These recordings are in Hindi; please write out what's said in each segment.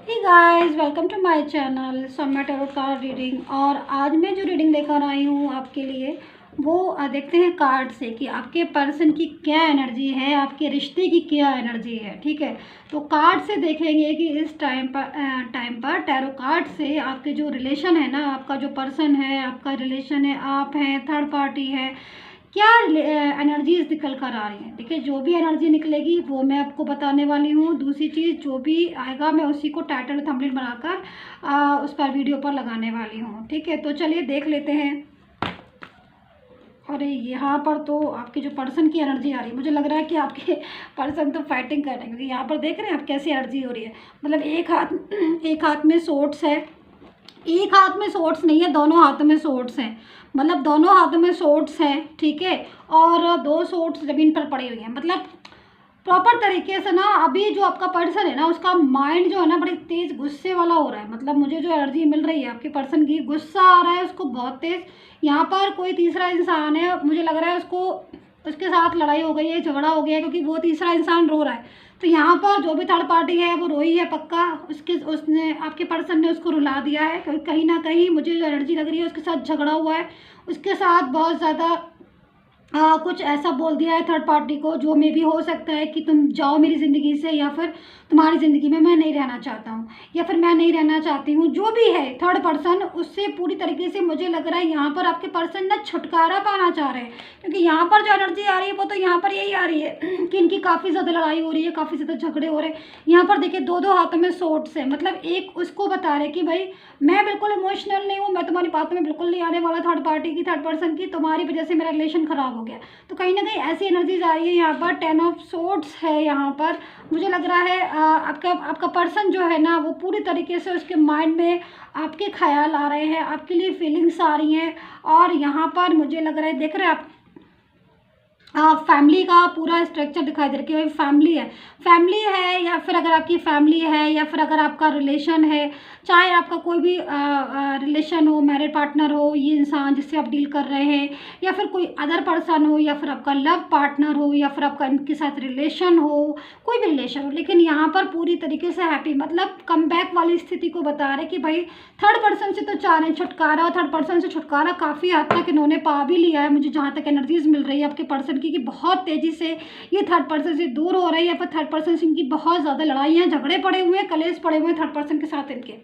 Hey guys, welcome to my channel Samya tarot card reading. और आज मैं जो रीडिंग लेकर आई हूँ आपके लिए वो देखते हैं कार्ड से कि आपके पर्सन की क्या एनर्जी है, आपके रिश्ते की क्या एनर्जी है। ठीक है, तो कार्ड से देखेंगे कि इस टाइम पर टैरो कार्ड से आपके जो रिलेशन है ना, आपका जो पर्सन है, आपका रिलेशन है, आप हैं, थर्ड पार्टी है, क्या एनर्जीज निकल कर आ रही हैं। देखिए, जो भी एनर्जी निकलेगी वो मैं आपको बताने वाली हूँ। दूसरी चीज़, जो भी आएगा मैं उसी को टाइटल थंबनेल बनाकर उस पर वीडियो पर लगाने वाली हूँ। ठीक है, तो चलिए देख लेते हैं। अरे यहाँ पर तो आपके जो पर्सन की एनर्जी आ रही है, मुझे लग रहा है कि आपके पर्सन तो फाइटिंग कर रहे हैं, क्योंकि यहाँ पर देख रहे हैं आप कैसी एनर्जी हो रही है। मतलब एक हाथ में सोर्ड्स है, एक हाथ में सोर्ड्स नहीं है, दोनों हाथों में सोर्ड्स हैं। मतलब दोनों हाथों में सोर्ड्स हैं, ठीक है। और दो सोर्ड्स ज़मीन पर पड़ी हुई हैं। मतलब प्रॉपर तरीके से ना, अभी जो आपका पर्सन है ना, उसका माइंड जो है ना, बड़ी तेज़ गुस्से वाला हो रहा है। मतलब मुझे जो एनर्जी मिल रही है आपके पर्सन की, गुस्सा आ रहा है उसको बहुत तेज़। यहाँ पर कोई तीसरा इंसान है, मुझे लग रहा है उसको, उसके साथ लड़ाई हो गई है, झगड़ा हो गया है, क्योंकि वो तीसरा इंसान रो रहा है। तो यहाँ पर जो भी थर्ड पार्टी है वो रोई है पक्का। उसने आपके पर्सन ने उसको रुला दिया है, क्योंकि कहीं ना कहीं मुझे जो एनर्जी लग रही है उसके साथ झगड़ा हुआ है, उसके साथ बहुत ज़्यादा कुछ ऐसा बोल दिया है थर्ड पार्टी को, जो मे भी हो सकता है कि तुम जाओ मेरी ज़िंदगी से, या फिर तुम्हारी ज़िंदगी में मैं नहीं रहना चाहता हूँ, या फिर मैं नहीं रहना चाहती हूँ। जो भी है थर्ड पर्सन, उससे पूरी तरीके से मुझे लग रहा है यहाँ पर आपके पर्सन ना छुटकारा पाना चाह रहे हैं। क्योंकि यहाँ पर जो एनर्जी आ रही है वो तो यहाँ पर यही आ रही है कि इनकी काफ़ी ज़्यादा लड़ाई हो रही है, काफ़ी ज़्यादा झगड़े हो रहे हैं। यहाँ पर देखिए दो दो हाथों में सोर्ड्स है। मतलब एक उसको बता रहे कि भाई मैं बिल्कुल इमोशनल नहीं हूँ, मैं तुम्हारी बातों में बिल्कुल नहीं आने वाला, थर्ड पार्टी की, थर्ड पर्सन की, तुम्हारी वजह से मेरा रिलेशन ख़राब हो गया। तो कहीं ना कहीं ऐसी एनर्जीज आ रही है। यहाँ पर 10 ऑफ सोर्ड्स है। यहाँ पर मुझे लग रहा है आपका आपका पर्सन जो है ना, वो पूरी तरीके से उसके माइंड में आपके ख्याल आ रहे हैं, आपके लिए फीलिंग्स आ रही हैं। और यहाँ पर मुझे लग रहा है, देख रहे हैं आप, फैमिली का पूरा स्ट्रक्चर दिखाई दे रहा है कि भाई फैमिली है, या फिर अगर आपकी फैमिली है, या फिर अगर आपका रिलेशन है, चाहे आपका कोई भी रिलेशन हो, मैरिड पार्टनर हो, ये इंसान जिससे आप डील कर रहे हैं, या फिर कोई अदर पर्सन हो, या फिर आपका लव पार्टनर हो, या फिर आपका इनके साथ रिलेशन हो, कोई भी रिलेशन हो, लेकिन यहाँ पर पूरी तरीके से हैप्पी, मतलब कम बैक वाली स्थिति को बता रहे कि भाई थर्ड पर्सन से तो चाह रहे हैं छुटकारा, और थर्ड पर्सन से छुटकारा काफ़ी हद तक इन्होंने पा भी लिया है। मुझे जहाँ तक एनर्जीज मिल रही है आपके पर्सन की, कि बहुत तेज़ी से ये थर्ड पर्सन से दूर हो रही है, या फिर थर्ड पर्सन से इनकी बहुत ज़्यादा लड़ाइयाँ, झगड़े पड़े हुए हैं, कलेश पड़े हुए हैं थर्ड पर्सन के साथ इनके।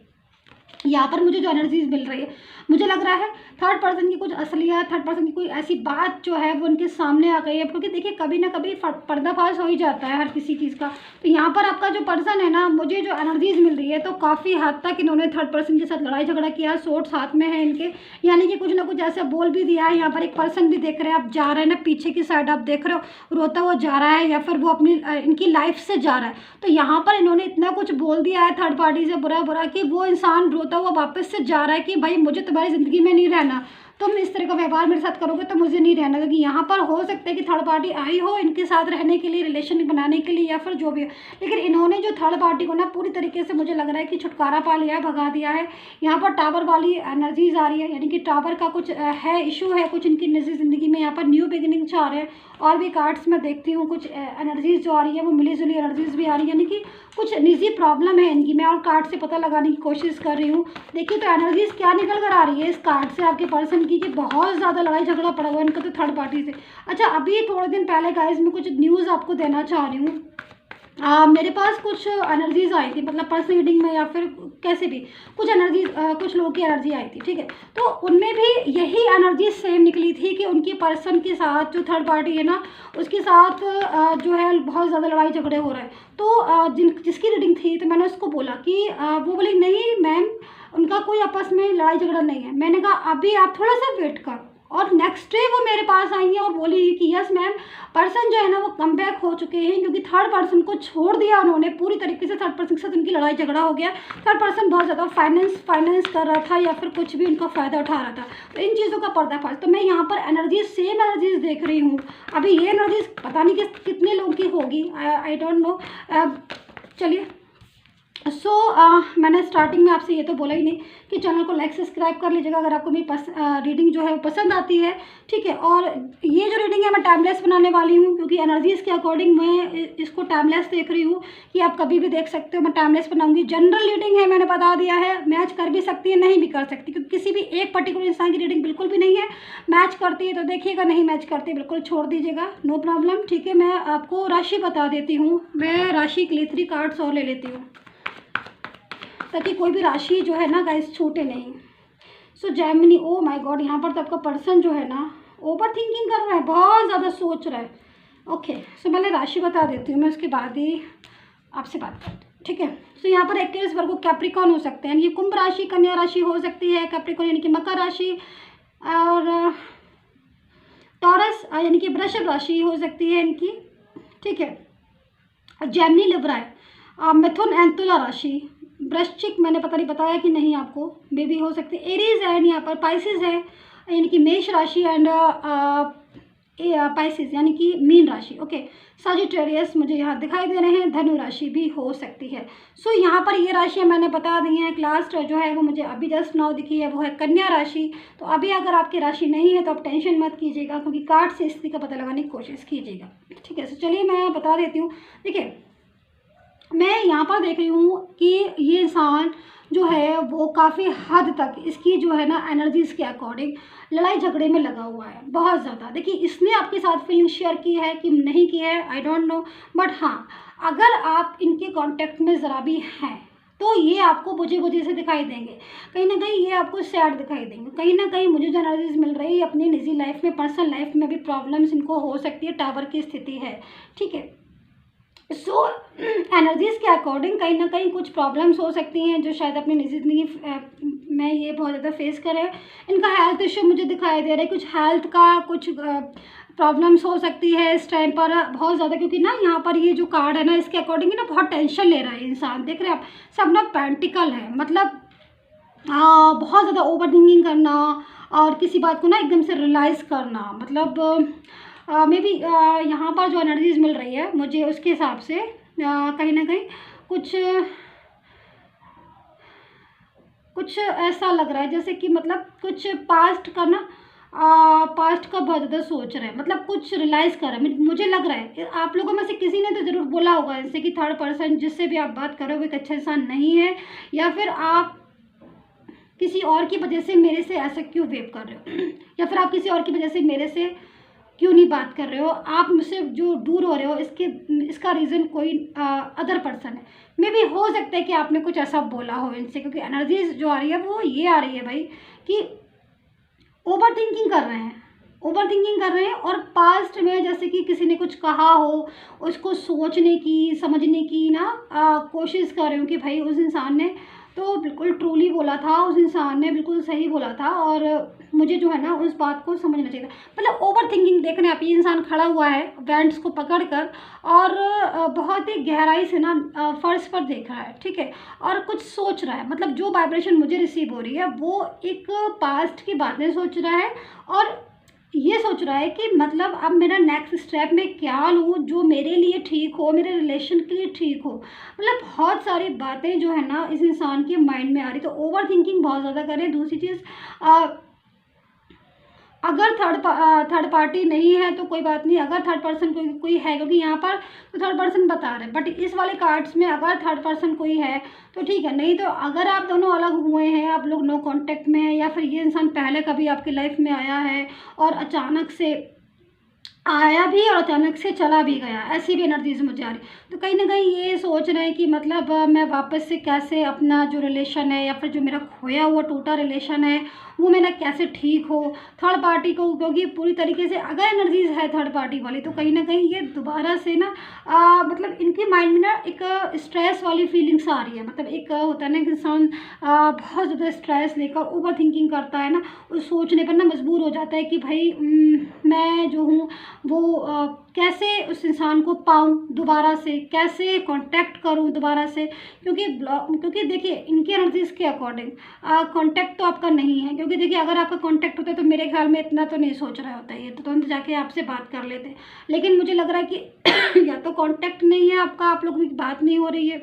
यहाँ पर मुझे जो एनर्जीज मिल रही है, मुझे लग रहा है थर्ड पर्सन की कुछ असलियत, थर्ड पर्सन की कोई ऐसी बात जो है वो उनके सामने आ गई है। क्योंकि देखिए कभी ना कभी पर्दाफाश हो ही जाता है हर किसी चीज़ का। तो यहाँ पर आपका जो पर्सन है ना, मुझे जो एनर्जीज मिल रही है, तो काफ़ी हद तक इन्होंने थर्ड पर्सन के साथ लड़ाई झगड़ा किया, सोर्ड्स हाथ में है इनके, यानी कि कुछ ना कुछ ऐसा बोल भी दिया है। यहाँ पर एक पर्सन भी देख रहे हैं आप, जा रहे हैं ना, पीछे की साइड आप देख रहे हो, रोता हुआ जा रहा है, या फिर वो अपनी इनकी लाइफ से जा रहा है। तो यहाँ पर इन्होंने इतना कुछ बोल दिया है थर्ड पार्टी से, बुरा बुरा, कि वो इंसान रोता हुआ वापस से जा रहा है कि भाई मुझे तुम्हारी ज़िंदगी में नहीं रहना, तुम इस तरह का व्यवहार मेरे साथ करोगे तो मुझे नहीं रहना। क्योंकि यहाँ पर हो सकता है कि थर्ड पार्टी आई हो इनके साथ रहने के लिए, रिलेशन बनाने के लिए, या फिर जो भी हो, लेकिन इन्होंने जो थर्ड पार्टी को ना पूरी तरीके से मुझे लग रहा है कि छुटकारा पा लिया है, भगा दिया है। यहाँ पर टावर वाली एनर्जीज आ रही है, यानी कि टावर का कुछ है, इशू है कुछ इनकी निजी ज़िंदगी में। यहाँ पर न्यू बिगिनिंग चाह रहे हैं। और भी कार्ड्स में देखती हूँ कुछ एनर्जीज जो आ रही है वो मिली जुली एनर्जीज भी आ रही है, यानी कि कुछ निजी प्रॉब्लम है इनकी। मैं और कार्ड से पता लगाने की कोशिश कर रही हूँ। देखिए तो एनर्जीज क्या निकल कर आ रही है इस कार्ड से आपके पर्सन की, कि बहुत ज़्यादा लड़ाई झगड़ा पड़ा हुआ है इनका तो थर्ड पार्टी से। अच्छा, अभी थोड़े दिन पहले गाइस मैं कुछ न्यूज़ आपको देना चाह रही हूँ। मेरे पास कुछ एनर्जीज आई थी, मतलब पर्सनल रीडिंग में या फिर कैसे भी कुछ एनर्जीज, कुछ लोगों की एनर्जी आई थी, ठीक है। तो उनमें भी यही एनर्जी सेम निकली थी कि उनकी पर्सन के साथ जो थर्ड पार्टी है ना, उसके साथ जो है बहुत ज़्यादा लड़ाई झगड़े हो रहे हैं। तो जिसकी रीडिंग थी, तो मैंने उसको बोला कि वो बोली नहीं मैम, उनका कोई आपस में लड़ाई झगड़ा नहीं है। मैंने कहा अभी आप थोड़ा सा वेट कर। और नेक्स्ट डे वो मेरे पास आई है और बोली कि यस मैम, पर्सन जो है ना वो कम बैक हो चुके हैं, क्योंकि थर्ड पर्सन को छोड़ दिया उन्होंने पूरी तरीके से। थर्ड पर्सन के साथ उनकी लड़ाई झगड़ा हो गया। थर्ड पर्सन बहुत ज़्यादा फाइनेंस कर रहा था, या फिर कुछ भी उनका फ़ायदा उठा रहा था। तो इन चीज़ों का पर्दाफाश, तो मैं यहाँ पर एनर्जीज, सेम एनर्जीज देख रही हूँ। अभी ये एनर्जीज पता नहीं कितने लोगों की होगी, आई डोंट नो। चलिए मैंने स्टार्टिंग में आपसे ये तो बोला ही नहीं कि चैनल को लाइक सब्सक्राइब कर लीजिएगा अगर आपको मेरी रीडिंग जो है वो पसंद आती है, ठीक है। और ये जो रीडिंग है मैं टाइमलेस बनाने वाली हूँ, क्योंकि एनर्जीज़ के अकॉर्डिंग मैं इसको टाइमलेस देख रही हूँ कि आप कभी भी देख सकते हो। मैं टाइमलेस बनाऊंगी। जनरल रीडिंग है, मैंने बता दिया है, मैच कर भी सकती है, नहीं भी कर सकती, क्योंकि किसी भी एक पर्टिकुलर इंसान की रीडिंग बिल्कुल भी नहीं है। मैच करती है तो देखिएगा, नहीं मैच करती बिल्कुल छोड़ दीजिएगा, नो प्रॉब्लम, ठीक है। मैं आपको राशि बता देती हूँ। मैं राशि के लिए 3 कार्ड्स और ले लेती हूँ, ताकि कोई भी राशि जो है ना गाइस छूटे नहीं। सो जेमिनी, ओ माय गॉड, यहाँ पर तो आपका पर्सन जो है ना ओवर थिंकिंग कर रहा है, बहुत ज़्यादा सोच रहा है। ओके, सो पहले राशि बता देती हूँ मैं, उसके बाद ही आपसे बात करती हूँ, ठीक है। सो यहाँ पर एक्वेरियस, वर्गो, कैप्रिकॉर्न हो सकते हैं, ये कुंभ राशि, कन्या राशि हो सकती है, कैप्रिकॉर्न यानी कि मकर राशि, और टॉरस यानी कि वृषभ राशि हो सकती है इनकी, ठीक है। जेमिनी लिब्रा है, मिथुन एंड तुला राशि, वृश्चिक मैंने पता नहीं बताया कि नहीं आपको, बेबी हो सकती है, एरीज है यहाँ पर, पाइसिस है यानी कि मेष राशि, एंड पाइसिस यानी कि मीन राशि, ओके। सजिटेरियस मुझे यहाँ दिखाई दे रहे हैं, धनु राशि भी हो सकती है। सो यहाँ पर ये राशियाँ मैंने बता दी हैं। लास्ट जो है वो मुझे अभी जस्ट नाउ दिखी है, वो है कन्या राशि। तो अभी अगर आपकी राशि नहीं है तो आप टेंशन मत कीजिएगा, क्योंकि कार्ड से स्थिति का पता लगाने की कोशिश कीजिएगा, ठीक है। सो चलिए मैं बता देती हूँ। देखिए, मैं यहाँ पर देख रही हूँ कि ये इंसान जो है वो काफ़ी हद तक इसकी जो है ना एनर्जीज़ के अकॉर्डिंग लड़ाई झगड़े में लगा हुआ है, बहुत ज़्यादा। देखिए, इसने आपके साथ फीलिंग शेयर की है कि नहीं की है, आई डोंट नो, बट हाँ, अगर आप इनके कांटेक्ट में ज़रा भी हैं तो ये आपको बुझे बुझे से दिखाई देंगे, कहीं ना कहीं ये आपको सैड दिखाई देंगे, कहीं ना कहीं मुझे जो एनर्जीज मिल रही है अपनी निजी लाइफ में, पर्सनल लाइफ में भी प्रॉब्लम्स इनको हो सकती है, टावर की स्थिति है, ठीक है। सो एनर्जीज़ के अकॉर्डिंग कहीं ना कहीं कुछ प्रॉब्लम्स हो सकती हैं जो शायद अपनी निजी ज़िंदगी में ये बहुत ज़्यादा फेस करें। इनका हेल्थ इश्यू मुझे दिखाई दे रहा है, कुछ हेल्थ का कुछ प्रॉब्लम्स हो सकती है इस टाइम पर बहुत ज़्यादा, क्योंकि ना यहाँ पर ये जो कार्ड है ना इसके अकॉर्डिंग ना बहुत टेंशन ले रहा है इंसान। देख रहे हैं आप, सब ना पेंटिकल है, मतलब बहुत ज़्यादा ओवर थिंकिंग करना और किसी बात को ना एकदम से रियलाइज़ करना, मतलब मे बी यहाँ पर जो एनर्जीज मिल रही है मुझे उसके हिसाब से कहीं ना कहीं कुछ कुछ ऐसा लग रहा है जैसे कि मतलब कुछ पास्ट का ना पास्ट का बहुत ज़्यादा सोच रहे हैं, मतलब कुछ रियलाइज़ कर रहे हैं, मुझे लग रहा है। आप लोगों में से किसी ने तो ज़रूर बोला होगा जैसे कि थर्ड पर्सन जिससे भी आप बात कर रहे हो वो एक अच्छा इंसान नहीं है, या फिर आप किसी और की वजह से मेरे से ऐसा क्यों वेव कर रहे हो या फिर आप किसी और की वजह से मेरे से क्यों नहीं बात कर रहे हो, आप मुझसे जो दूर हो रहे हो इसका रीज़न कोई अदर पर्सन है। मे भी हो सकता है कि आपने कुछ ऐसा बोला हो इनसे, क्योंकि एनर्जीज जो आ रही है वो ये आ रही है भाई कि ओवर थिंकिंग कर रहे हैं, ओवर थिंकिंग कर रहे हैं, और पास्ट में जैसे कि किसी ने कुछ कहा हो उसको सोचने की समझने की ना कोशिश कर रहे हो कि भाई उस इंसान ने तो बिल्कुल ट्रूली बोला था, उस इंसान ने बिल्कुल सही बोला था, और मुझे जो है ना उस बात को समझना चाहिए था। मतलब ओवर थिंकिंग, देखने आप ये इंसान खड़ा हुआ है बैंड्स को पकड़ कर और बहुत ही गहराई से ना फर्श पर देख रहा है, ठीक है, और कुछ सोच रहा है। मतलब जो वाइब्रेशन मुझे रिसीव हो रही है वो एक पास्ट की बातें सोच रहा है, और ये सोच रहा है कि मतलब अब मेरा नेक्स्ट स्टेप में क्या लूँ जो मेरे लिए ठीक हो, मेरे रिलेशन के लिए ठीक हो। मतलब बहुत सारी बातें जो है ना इस इंसान के माइंड में आ रही, तो ओवर थिंकिंग बहुत ज़्यादा करें। दूसरी चीज़, अगर थर्ड पार्टी नहीं है तो कोई बात नहीं, अगर थर्ड पर्सन कोई है, क्योंकि यहाँ पर तो थर्ड पर्सन बता रहे हैं, बट इस वाले कार्ड्स में अगर थर्ड पर्सन कोई है तो ठीक है, नहीं तो अगर आप दोनों अलग हुए हैं, आप लोग नो कांटेक्ट में हैं, या फिर ये इंसान पहले कभी आपकी लाइफ में आया है और अचानक से आया भी और अचानक से चला भी गया, ऐसी भी एनर्जीज मुझे आ रही। तो कहीं ना कहीं ये सोच रहे हैं कि मतलब मैं वापस से कैसे अपना जो रिलेशन है या फिर जो मेरा खोया हुआ टूटा रिलेशन है वो मेरा कैसे ठीक हो। थर्ड पार्टी को, क्योंकि पूरी तरीके से अगर एनर्जीज है थर्ड पार्टी वाली तो कहीं ना कहीं ये दोबारा से ना मतलब इनके माइंड में ना एक स्ट्रेस वाली फीलिंग्स आ रही है। मतलब एक होता है ना कि इंसान बहुत ज़्यादा स्ट्रेस लेकर ओवर थिंकिंग करता है ना, उस सोचने पर ना मजबूर हो जाता है कि भाई मैं जो हूँ वो कैसे उस इंसान को पाऊँ दोबारा से, कैसे कांटेक्ट करूँ दोबारा से, क्योंकि देखिए इनकी एनर्जीज़ के अकॉर्डिंग कांटेक्ट तो आपका नहीं है। क्योंकि देखिए अगर आपका कांटेक्ट होता है तो मेरे ख्याल में इतना तो नहीं सोच रहा होता है, ये तो तुरंत जाके आपसे बात कर लेते। लेकिन मुझे लग रहा है कि या तो कांटेक्ट नहीं है आपका, आप लोगों की बात नहीं हो रही है,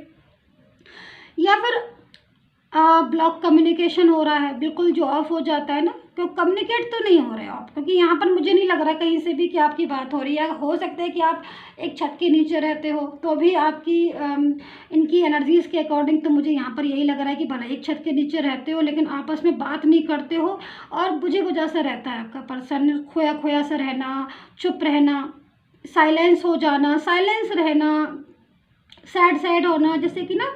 या फिर ब्लॉक कम्युनिकेशन हो रहा है, बिल्कुल जो ऑफ हो जाता है ना, तो कम्युनिकेट तो नहीं हो रहे हो आप, क्योंकि यहाँ पर मुझे नहीं लग रहा कहीं से भी कि आपकी बात हो रही है। हो सकता है कि आप एक छत के नीचे रहते हो तो भी आपकी इनकी एनर्जीज़ के अकॉर्डिंग तो मुझे यहाँ पर यही लग रहा है कि भले एक छत के नीचे रहते हो लेकिन आपस में बात नहीं करते हो, और बुझे बुझा सा रहता है आपका पर्सन, खोया खोया सा रहना, चुप रहना, साइलेंस हो जाना, साइलेंस रहना, सैड सैड होना, जैसे कि ना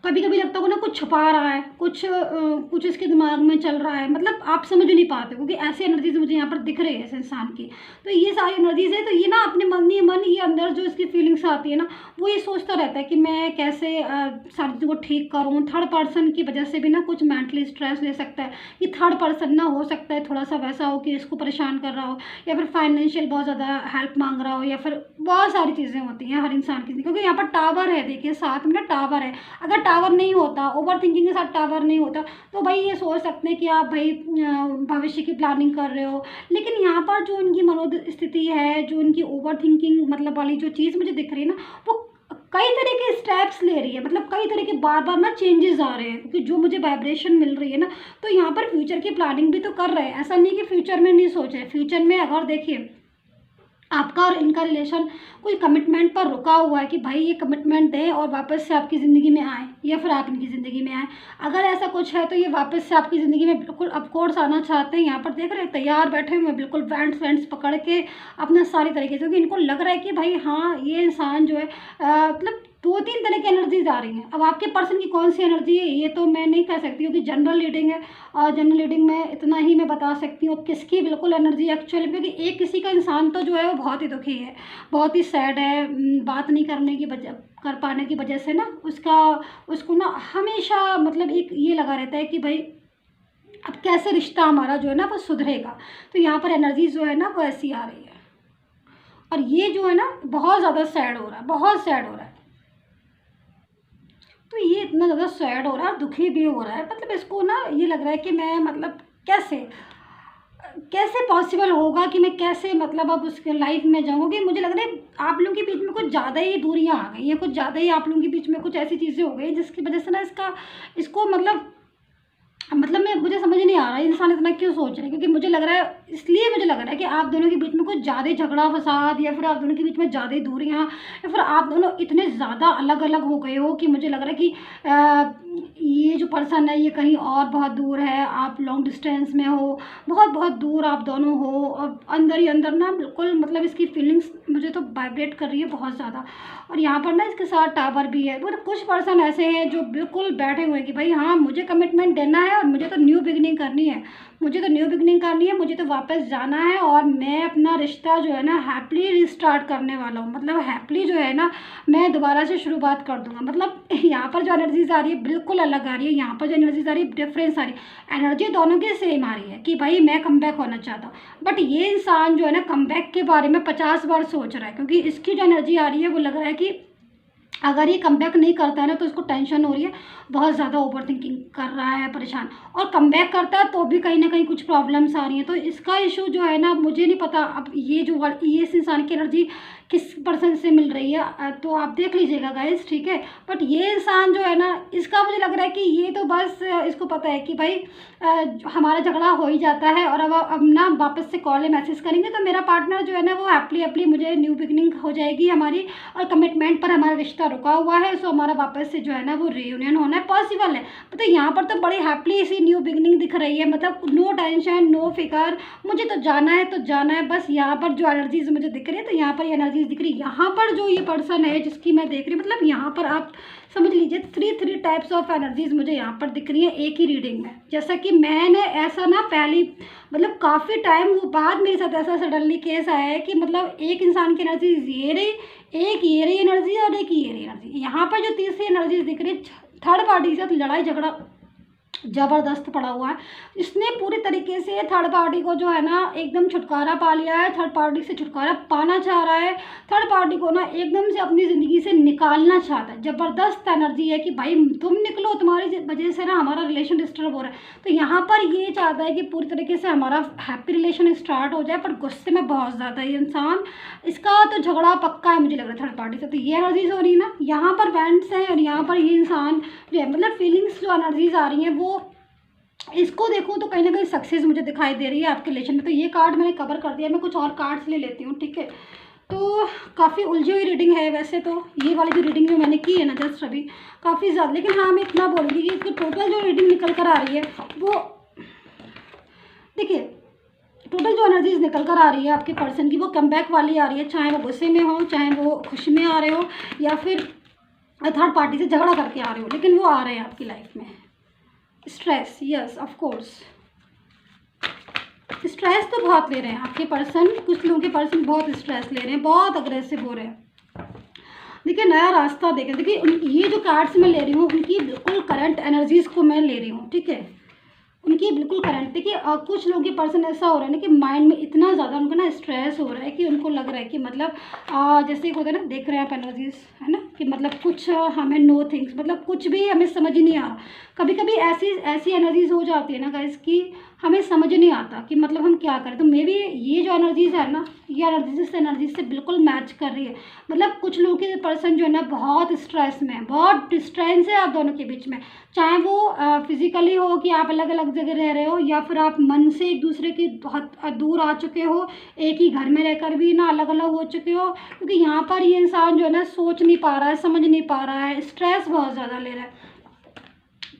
कभी कभी लगता होगा ना कुछ छुपा रहा है, कुछ इसके दिमाग में चल रहा है, मतलब आप समझ नहीं पाते, क्योंकि ऐसी एनर्जीज मुझे यहाँ पर दिख रही है इस इंसान की। तो ये सारी एनर्जीज है, तो ये ना अपने मन ही मन ये अंदर जो इसकी फीलिंग्स आती है ना, वो ये सोचता रहता है कि मैं कैसे सारी चीज़ों को ठीक करूँ। थर्ड पर्सन की वजह से भी ना कुछ मेंटली स्ट्रेस ले सकता है, कि थर्ड पर्सन ना हो सकता है थोड़ा सा वैसा हो कि इसको परेशान कर रहा हो, या फिर फाइनेंशियल बहुत ज़्यादा हेल्प मांग रहा हो, या फिर बहुत सारी चीज़ें होती हैं हर इंसान की, क्योंकि यहाँ पर टावर है, देखिए साथ में ना टावर है। अगर टावर नहीं होता, ओवर थिंकिंग के साथ टावर नहीं होता, तो भाई ये सोच सकते हैं कि आप भाई भविष्य की प्लानिंग कर रहे हो। लेकिन यहाँ पर जो उनकी मनोस्थिति है, जो उनकी ओवर थिंकिंग मतलब वाली जो चीज़ मुझे दिख रही है ना, वो कई तरह के स्टेप्स ले रही है, मतलब कई तरह के बार बार ना चेंजेस आ रहे हैं, क्योंकि जो मुझे वाइब्रेशन मिल रही है ना, तो यहाँ पर फ्यूचर की प्लानिंग भी तो कर रहे हैं। ऐसा नहीं कि फ्यूचर में नहीं सोच रहे, फ्यूचर में अगर देखिए आपका और इनका रिलेशन कोई कमिटमेंट पर रुका हुआ है कि भाई ये कमिटमेंट दें और वापस से आपकी ज़िंदगी में आए, या फिर आप इनकी ज़िंदगी में आए। अगर ऐसा कुछ है तो ये वापस से आपकी ज़िंदगी में बिल्कुल ऑफकोर्स आना चाहते हैं। यहाँ पर देख रहे हैं तैयार बैठे हुए बिल्कुल बैंड्स वैंड्स पकड़ के अपना सारी तरीके से, क्योंकि इनको लग रहा है कि भाई हाँ ये इंसान जो है मतलब दो तीन तरह की एनर्जीज आ रही हैं। अब आपके पर्सन की कौन सी एनर्जी है ये तो मैं नहीं कह सकती, क्योंकि जनरल रीडिंग है, और जनरल रीडिंग में इतना ही मैं बता सकती हूँ किसकी बिल्कुल एनर्जी एक्चुअली, क्योंकि एक किसी का इंसान तो जो है वो बहुत ही दुखी है, बहुत ही सैड है, बात नहीं करने की वजह कर पाने की वजह से ना उसको ना हमेशा मतलब एक ये लगा रहता है कि भाई अब कैसे रिश्ता हमारा जो है ना वो सुधरेगा। तो यहाँ पर एनर्जी जो है ना वो ऐसी आ रही है, और ये जो है ना बहुत ज़्यादा सैड हो रहा है, बहुत सैड हो रहा है। तो ये इतना ज़्यादा सैड हो रहा है और दुखी भी हो रहा है, मतलब इसको ना ये लग रहा है कि मैं मतलब कैसे कैसे पॉसिबल होगा कि मैं कैसे मतलब अब उसके लाइफ में जाऊँगी। मुझे लग रहा है आप लोगों के बीच में कुछ ज़्यादा ही दूरियां आ गई हैं, कुछ ज़्यादा ही आप लोगों के बीच में कुछ ऐसी चीज़ें हो गई जिसकी वजह से ना इसको मतलब मैं मुझे समझ नहीं आ रहा है इंसान इतना क्यों सोच रहे हैं, क्योंकि मुझे लग रहा है, इसलिए मुझे लग रहा है कि आप दोनों के बीच में कुछ ज़्यादा ही झगड़ा फसाद, या फिर आप दोनों के बीच में ज़्यादा ही दूरियां, या फिर आप दोनों इतने ज़्यादा अलग अलग हो गए हो कि मुझे लग रहा है कि ये जो पर्सन है ये कहीं और बहुत दूर है, आप लॉन्ग डिस्टेंस में हो, बहुत बहुत दूर आप दोनों हो, और अंदर ही अंदर ना बिल्कुल मतलब इसकी फीलिंग्स मुझे तो वाइब्रेट कर रही है बहुत ज़्यादा। और यहाँ पर ना इसके साथ टावर भी है, मतलब कुछ पर्सन ऐसे हैं जो बिल्कुल बैठे हुए हैं कि भाई हाँ मुझे कमिटमेंट देना है और मुझे तो न्यू बिगनिंग करनी है, मुझे तो न्यू बिगनिंग करनी है, मुझे तो वापस जाना है, और मैं अपना रिश्ता जो है ना हैप्पली रिस्टार्ट करने वाला हूँ, मतलब हैप्पली जो है ना मैं दोबारा से शुरुआत कर दूँगा। मतलब यहाँ पर जो एनर्जीज आ रही है बिल्कुल अलग आ रही है, यहाँ पर जो एनर्जीज आ रही है डिफरेंस आ रही है, एनर्जी दोनों की सेम आ रही है कि भाई मैं कम बैक होना चाहता हूँ, बट ये इंसान जो है ना कम बैक के बारे में 50 बार सोच रहा है, क्योंकि इसकी जो एनर्जी आ रही है वो लग रहा है कि अगर ये कम बैक नहीं करता है ना तो इसको टेंशन हो रही है, बहुत ज़्यादा ओवर थिंकिंग कर रहा है, परेशान, और कम बैक करता है तो भी कहीं ना कहीं कुछ प्रॉब्लम्स आ रही हैं। तो इसका इशू जो है ना मुझे नहीं पता अब ये इस इंसान की एनर्जी किस पर्सन से मिल रही है, तो आप देख लीजिएगा गाइस, ठीक है। बट ये इंसान जो है ना इसका मुझे लग रहा है कि ये तो बस इसको पता है कि भाई हमारा झगड़ा हो ही जाता है, और अब ना वापस से कॉल या मैसेज करेंगे तो मेरा पार्टनर जो है ना वो हैप्पली मुझे न्यू बिगनिंग हो जाएगी हमारी, और कमिटमेंट पर हमारा रिश्ता रुका हुआ है, सो हमारा वापस से जो है ना वो रियूनियन होना है, पॉसिबल है। मतलब यहाँ पर तो बड़ी हैप्पली इसी न्यू बिगनिंग दिख रही है, मतलब नो टेंशन नो फिकर, मुझे तो जाना है तो जाना है बस। यहाँ पर जो एनर्जीज मुझे दिख रही है तो यहाँ पर एनर्जीज दिख रही है, यहाँ पर जो ये पर्सन है जिसकी मैं देख रही हूँ, मतलब यहाँ पर आप समझ लीजिए थ्री टाइप्स ऑफ एनर्जीज मुझे यहाँ पर दिख रही है एक ही रीडिंग में। जैसा कि मैंने ऐसा ना पहली मतलब काफ़ी टाइम बाद मेरे साथ ऐसा सडनली केस आया है कि मतलब एक इंसान की एनर्जी ये रही, एक ये रही एनर्जी, और एक ये रही एनर्जी। यहाँ पर जो तीसरी एनर्जी दिख रही है थर्ड पार्टी के साथ लड़ाई झगड़ा ज़बरदस्त पड़ा हुआ है। इसने पूरी तरीके से थर्ड पार्टी को जो है ना एकदम छुटकारा पा लिया है, थर्ड पार्टी से छुटकारा पाना चाह रहा है, थर्ड पार्टी को ना एकदम से अपनी ज़िंदगी से निकालना चाहता है। ज़बरदस्त एनर्जी है कि भाई तुम निकलो, तुम्हारी वजह से ना हमारा रिलेशन डिस्टर्ब हो रहा है। तो यहाँ पर ये चाहता है कि पूरी तरीके से हमारा हैप्पी रिलेशन स्टार्ट हो जाए, पर गुस्से में बहुत ज़्यादा ये इंसान, इसका तो झगड़ा पक्का है मुझे लग रहा है थर्ड पार्टी से। तो ये एनर्जीज हो रही है ना, यहाँ पर वेंट्स हैं और यहाँ पर ये इंसान जो है मतलब फीलिंग्स जो एनर्जीज आ रही हैं वो, इसको देखूँ तो कहीं ना कहीं सक्सेस मुझे दिखाई दे रही है आपके रिलेशन में। तो ये कार्ड मैंने कवर कर दिया, मैं कुछ और कार्ड्स ले लेती हूँ, ठीक है। तो काफ़ी उलझी हुई रीडिंग है वैसे तो, ये वाली जो रीडिंग जो मैंने की है ना जस्ट अभी, काफ़ी ज़्यादा, लेकिन हाँ मैं इतना बोलूँगी कि इसकी टोटल जो रीडिंग निकल कर आ रही है वो, देखिए टोटल जो एनर्जीज निकल कर आ रही है आपके पर्सन की वो कमबैक वाली आ रही है, चाहे वो गुस्से में हो, चाहे वो खुशी में आ रहे हो, या फिर थर्ड पार्टी से झगड़ा करके आ रहे हो, लेकिन वो आ रहे हैं आपकी लाइफ में। Stress, yes of course, stress तो बहुत ले रहे हैं आपके पर्सन, कुछ लोगों के पर्सन बहुत स्ट्रेस ले रहे हैं, बहुत अग्रेसिव हो रहे हैं। देखिए नया रास्ता देखें, देखिए ये जो कार्ड्स मैं ले रही हूँ उनकी बिल्कुल करंट एनर्जीज़ को मैं ले रही हूँ, ठीक है, उनकी बिल्कुल करंट। देखिए कुछ लोगों के पर्सन ऐसा हो रहा है ना कि माइंड में इतना ज़्यादा उनको ना स्ट्रेस हो रहा है कि उनको लग रहा है कि मतलब जैसे होता है ना, देख रहे हैं आप एनर्जीज है ना, कि मतलब कुछ हमें नो थिंग्स, मतलब कुछ भी हमें समझ ही नहीं आ रहा। कभी कभी ऐसी एनर्जीज हो जाती है ना गाइस कि हमें समझ नहीं आता कि मतलब हम क्या करें। तो मे बी ये जो एनर्जीज है ना, ये एनर्जीज इस एनर्जीज से बिल्कुल मैच कर रही है। मतलब कुछ लोगों के पर्सन जो है ना बहुत स्ट्रेस में है, बहुत डिस्टेंस है आप दोनों के बीच में, चाहे वो फिजिकली हो कि आप अलग अलग जगह रह रहे हो, या फिर आप मन से एक दूसरे के बहुत दूर आ चुके हो, एक ही घर में रहकर भी ना अलग अलग हो चुके हो। क्योंकि यहाँ पर ये इंसान जो है ना सोच नहीं पा रहा है, समझ नहीं पा रहा है, स्ट्रेस बहुत ज़्यादा ले रहा है।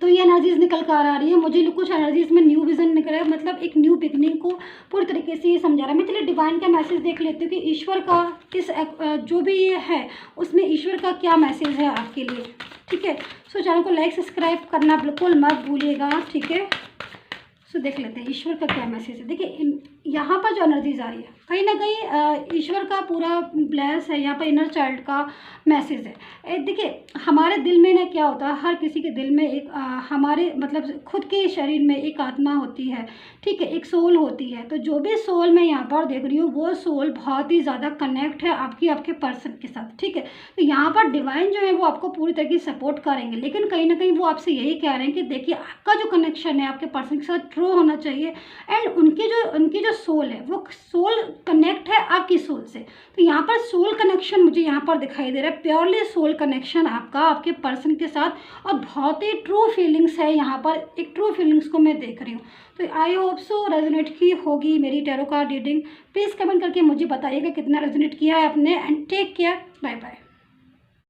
तो ये एनर्जीज निकल कर आ रही है मुझे, कुछ एनर्जीज में न्यू विजन निकल रहा है, मतलब एक न्यू बिगनिंग को पूरी तरीके से ये समझा रहा है। मैं चलिए डिवाइन का मैसेज देख लेती हूँ कि ईश्वर का किस जो भी ये है उसमें ईश्वर का क्या मैसेज है आपके लिए, ठीक है। सो चैनल को लाइक सब्सक्राइब करना बिल्कुल मत भूलिएगा, ठीक है। सो देख लेते हैं ईश्वर का क्या मैसेज है। देखिए यहाँ पर जो एनर्जीज आ रही है कहीं ना कहीं ईश्वर का पूरा ब्लेस है, यहाँ पर इनर चाइल्ड का मैसेज है। देखिए हमारे दिल में ना क्या होता है, हर किसी के दिल में एक हमारे मतलब खुद के शरीर में एक आत्मा होती है, ठीक है, एक सोल होती है। तो जो भी सोल मैं यहाँ पर देख रही हूँ वो सोल बहुत ही ज़्यादा कनेक्ट है आपके पर्सन के साथ, ठीक है। तो यहाँ पर डिवाइन जो है वो आपको पूरी तरीके से सपोर्ट करेंगे, लेकिन कहीं ना कहीं वो आपसे यही कह रहे हैं कि देखिए आपका जो कनेक्शन है आपके पर्सन के साथ ट्रू होना चाहिए, एंड उनकी जो सोल है वो सोल कनेक्ट है आपकी सोल से। तो यहाँ पर सोल कनेक्शन मुझे यहाँ पर दिखाई दे रहा है, प्योरली सोल कनेक्शन आपका आपके पर्सन के साथ, और बहुत ही ट्रू फीलिंग्स है यहाँ पर, एक ट्रू फीलिंग्स को मैं देख रही हूँ। तो आई होप सो रेजोनेट की होगी मेरी tarot card reading. Please comment करके मुझे बताइएगा कितना रेजोनेट किया है आपने, and take care, bye bye.